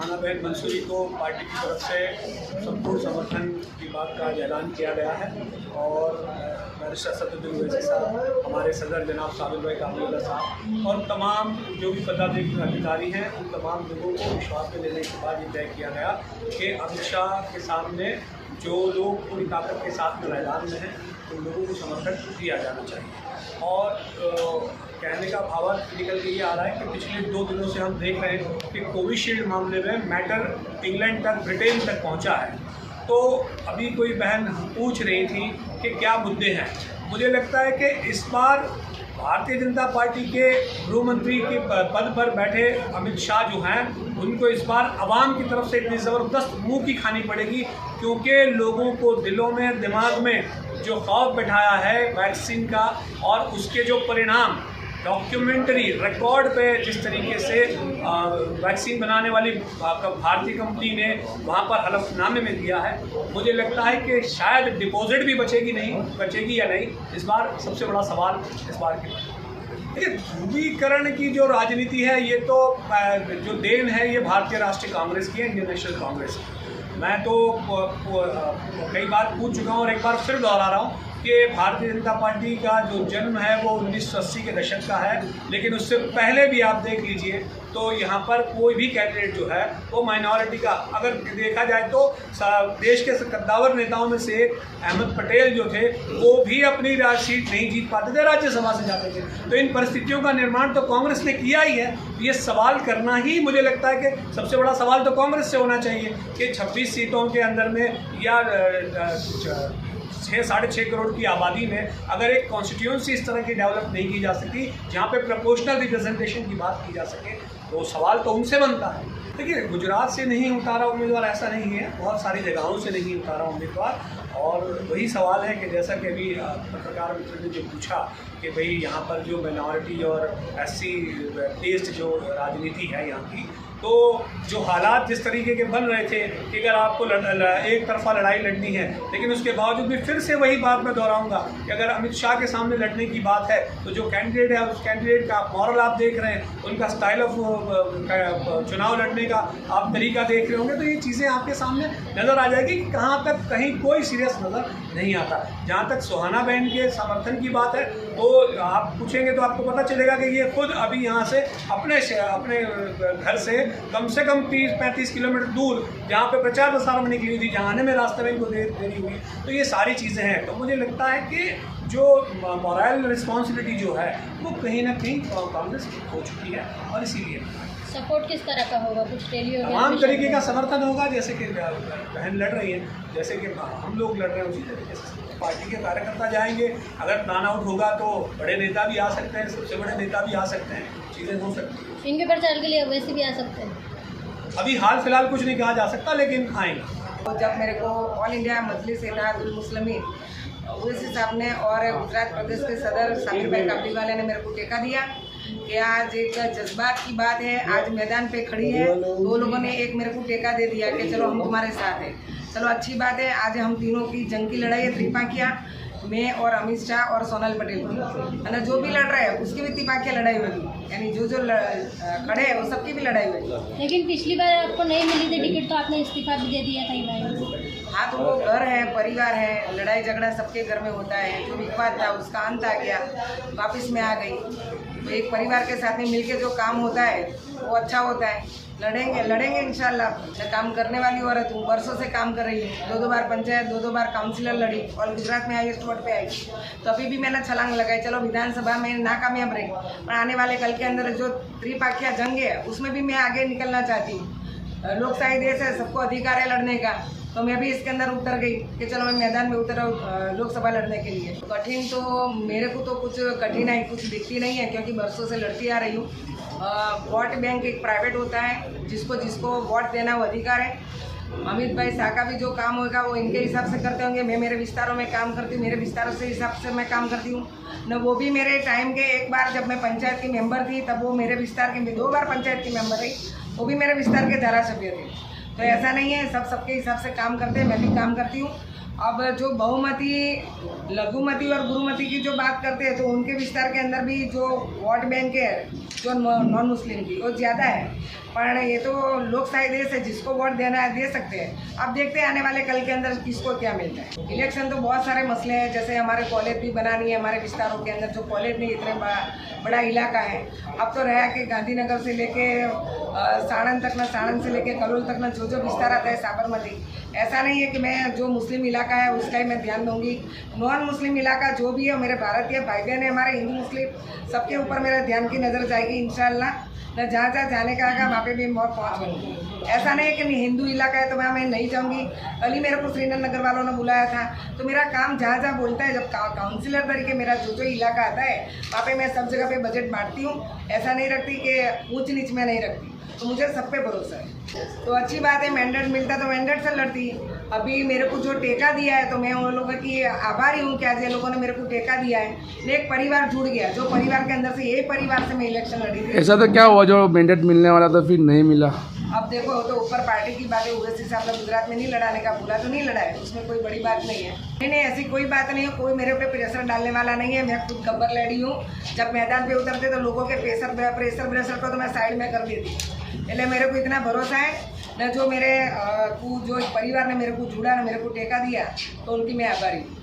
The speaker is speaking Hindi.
सुहाना बहन मंसूरी को पार्टी की तरफ से संपूर्ण समर्थन की बात का ऐलान किया गया है और बैरिस्टर असदुद्दीन ओवैसी साहब, हमारे सदर जनाब साबिर भाई काबुल्ला साहब और तमाम जो भी पदाधिकारी हैं उन तमाम लोगों को विश्वास में लेने के बाद ये तय किया गया कि अमित शाह के सामने जो लोग पूरी ताकत के साथ मैदान में हैं उन लोगों को समर्थन दिया जाना चाहिए। और कहने का भावार्थ निकल के ये आ रहा है कि पिछले 2 दिनों से हम देख रहे हैं कि कोविशील्ड मामले में मैटर इंग्लैंड तक, ब्रिटेन तक पहुंचा है। तो अभी कोई बहन पूछ रही थी कि क्या मुद्दे हैं। मुझे लगता है कि इस बार भारतीय जनता पार्टी के गृह मंत्री के पद पर बैठे अमित शाह जो हैं उनको इस बार आवाम की तरफ से इतनी ज़बरदस्त मुंह की खानी पड़ेगी, क्योंकि लोगों को दिलों में, दिमाग में जो खौफ बैठाया है वैक्सीन का और उसके जो परिणाम डॉक्यूमेंट्री रिकॉर्ड पे जिस तरीके से वैक्सीन बनाने वाली भारतीय कंपनी ने वहाँ पर हलफनामे में दिया है, मुझे लगता है कि शायद डिपॉजिट भी बचेगी या नहीं। इस बार सबसे बड़ा सवाल इस बार के ध्रुवीकरण की जो राजनीति है, ये तो जो देन है ये भारतीय राष्ट्रीय कांग्रेस की है, इंडियन नेशनल कांग्रेस की। मैं तो कई बार पूछ चुका हूँ और एक बार फिर दोहरा रहा हूँ कि भारतीय जनता पार्टी का जो जन्म है वो 1980 के दशक का है, लेकिन उससे पहले भी आप देख लीजिए तो यहाँ पर कोई भी कैंडिडेट जो है वो माइनॉरिटी का, अगर देखा जाए तो देश के कद्दावर नेताओं में से अहमद पटेल जो थे वो भी अपनी सीट नहीं जीत पाते थे, राज्यसभा से जाते थे। तो इन परिस्थितियों का निर्माण तो कांग्रेस ने किया ही है। ये सवाल करना ही मुझे लगता है कि सबसे बड़ा सवाल तो कांग्रेस से होना चाहिए कि 26 सीटों के अंदर में या 6-6.5 करोड़ की आबादी में अगर एक कॉन्स्टिट्यूंसी इस तरह की डेवलप नहीं की जा सकती जहाँ पे प्रोपोर्शनल रिप्रेजेंटेशन की बात की जा सके, तो सवाल तो उनसे बनता है। देखिए, गुजरात से नहीं उतारा उम्मीदवार ऐसा नहीं है, बहुत सारी जगहों से नहीं उतारा उम्मीदवार। और वही सवाल है कि जैसा कि अभी पत्रकार मित्र ने जो पूछा कि भाई यहाँ पर जो माइनॉरिटी और एससी बेस्ड जो राजनीति है यहाँ की, तो जो हालात जिस तरीके के बन रहे थे कि अगर आपको एक तरफा लड़ाई लड़नी है, लेकिन उसके बावजूद भी फिर से वही बात मैं दोहराऊंगा कि अगर अमित शाह के सामने लड़ने की बात है तो जो कैंडिडेट है उस कैंडिडेट का मॉरल आप देख रहे हैं, उनका स्टाइल ऑफ चुनाव लड़ने का आप तरीका देख रहे होंगे, तो ये चीज़ें आपके सामने नज़र आ जाएगी कि कहाँ तक कहीं कोई सीरियस नज़र नहीं आता। जहाँ तक सुहाना बहन के समर्थन की बात है तो आप पूछेंगे तो आपको पता चलेगा कि ये खुद अभी यहाँ से अपने घर से कम 30-35 किलोमीटर दूर जहाँ पे प्रचार प्रसार में निकली हुई थी, जहाँ आने में रास्ते में इनको देरी हुई, तो ये सारी चीज़ें हैं। तो मुझे लगता है कि जो मॉरल रिस्पॉन्सिबिलिटी जो है वो कहीं ना कहीं कांग्रेस की हो चुकी है और इसीलिए सपोर्ट किस तरह का होगा, कुछ रैली होगी, तमाम तरीके का समर्थन होगा। जैसे कि बहन लड़ रही है, जैसे कि हम लोग लड़ रहे हैं, उसी तरीके से पार्टी के कार्यकर्ता जाएंगे। अगर प्लान आउट होगा तो बड़े नेता भी आ सकते हैं, सबसे बड़े नेता भी आ सकते हैं, चीज़ें हो सकती हैं। इनके प्रचार के लिए वैसे भी आ सकते हैं। अभी हाल फिलहाल कुछ नहीं कहा जा सकता, लेकिन आएंगे। तो जब मेरे को ऑल इंडिया मजलिस इत्तेहादुल मुस्लिमीन ओवैसी साहब ने और गुजरात प्रदेश के सदर साबिर भाई काबुल्ला ने मेरे को टेका दिया कि आज एक जज्बात की बात है, आज मैदान पे खड़ी है, 2 लोगों ने एक मेरे को टेका दे दिया कि चलो हम तुम्हारे साथ हैं। चलो अच्छी बात है, आज हम तीनों की जंग की लड़ाई है, त्रिपाखिया, मैं और अमित शाह और सोनल पटेल की, है ना। जो भी लड़ रहे हैं उसकी भी त्रिपाखिया लड़ाई होगी, यानी जो खड़े हैं वो सबकी भी लड़ाई होगी। लेकिन पिछली बार आपको नहीं मिली थी टिकट तो आपने इस्तीफा भी दे दिया था ही भाई। हाँ, तो वो घर है, परिवार है, लड़ाई झगड़ा सबके घर में होता है। जो विवाद था उसका अंत आ गया, वापस में आ गई। तो एक परिवार के साथ में मिलके जो काम होता है वो अच्छा होता है। लड़ेंगे इंशाल्लाह। मैं काम करने वाली औरत हूँ, वर्षों से काम कर रही हूँ, 2 बार पंचायत, 2 बार काउंसिलर लड़ी और गुजरात में हाईएस्ट वोट पे आई। तो अभी भी मैंने छलांग लगाई, चलो विधानसभा में नाकामयाब रही, पर आने वाले कल के अंदर जो त्रिपाखिया जंग है उसमें भी मैं आगे निकलना चाहती हूँ। लोकशाही देश है, सबको अधिकार है लड़ने का, तो मैं भी इसके अंदर उतर गई कि चलो मैं मैदान में उतर लोकसभा लड़ने के लिए। कठिन तो मेरे को तो कुछ कठिनाई कुछ दिखती नहीं है, क्योंकि बरसों से लड़ती आ रही हूँ। वोट बैंक एक प्राइवेट होता है, जिसको वोट देना वो अधिकार है। अमित भाई शाह का भी जो काम होगा वो इनके हिसाब से करते होंगे। मैं मेरे विस्तारों में काम करती हूँ, मेरे विस्तारों से हिसाब से मैं काम करती हूँ न। वो भी मेरे टाइम के एक बार जब मैं पंचायत की मेंबर थी तब वो मेरे विस्तार के 2 बार पंचायत की मेंबर रही, वो भी मेरे विस्तार के धारासभ्य थे। तो ऐसा नहीं है, सबके हिसाब से काम करते हैं, मैं भी काम करती हूँ। अब जो बहुमती, लघुमती और गुरुमती की जो बात करते हैं तो उनके विस्तार के अंदर भी जो वोट बैंक है जो नॉन मुस्लिम की वो ज़्यादा है। पर ये तो लोकशाही देश है, जिसको वोट देना है दे सकते हैं। अब देखते हैं आने वाले कल के अंदर किसको क्या मिलता है। इलेक्शन तो बहुत सारे मसले हैं, जैसे हमारे कॉलेज भी बनानी है हमारे विस्तारों के अंदर, जो कॉलेज नहीं इतने बड़ा इलाका है। अब तो रहा कि गांधीनगर से लेके साणंद तक ना, साणंद से लेके कलोल तक ना, जो विस्तार आता है साबरमती, ऐसा नहीं है कि मैं जो मुस्लिम इलाका है उसका ही मैं ध्यान दूंगी। नॉन मुस्लिम इलाका जो भी है, मेरे भारतीय भाई बहन है, हमारे हिंदू मुस्लिम सबके ऊपर मेरा ध्यान की नज़र जाएगी इंशाल्लाह। मैं जहाँ जहाँ जाने का आगा वहाँ पे भी मैं पहुँचूँगी। ऐसा नहीं है कि हिंदू इलाका है तो मैं नहीं जाऊँगी। कल ही मेरे को श्रीनगर नगर वालों ने बुलाया था, तो मेरा काम जहाँ जहाँ बोलता है, जब काउंसिलर तरीके मेरा जो इलाका आता है वहाँ पे मैं सब जगह पे बजट बांटती हूँ। ऐसा नहीं रखती कि ऊँच नीच में नहीं रखती, तो मुझे सब पे भरोसा है। तो अच्छी बात है, मैंडेट मिलता तो मैंडेट से लड़ती। अभी मेरे को जो टेका दिया है तो मैं उन लोगों की आभारी हूँ कि आज ये लोगों ने मेरे को टेका दिया है। एक परिवार जुड़ गया, जो परिवार के अंदर से यही परिवार से मैं इलेक्शन लड़ी थी। ऐसा तो क्या हुआ जो मैंडेट मिलने वाला था फिर नहीं मिला? अब देखो, तो ऊपर पार्टी की बात है, ओवैसी साहब ने गुजरात में नहीं लड़ाने का बोला तो नहीं लड़ा है, उसमें कोई बड़ी बात नहीं है। नहीं, ऐसी कोई बात नहीं है, कोई मेरे पे प्रेशर डालने वाला नहीं है। मैं खुद गब्बर लेडी हूँ। जब मैदान पे उतरते तो लोगों के प्रेशर को तो मैं साइड में कर देती। इसलिए मेरे को इतना भरोसा है न, जो मेरे जो परिवार ने मेरे को जुड़ा, ना मेरे को टेका दिया, तो उनकी मैं आभारी हूँ।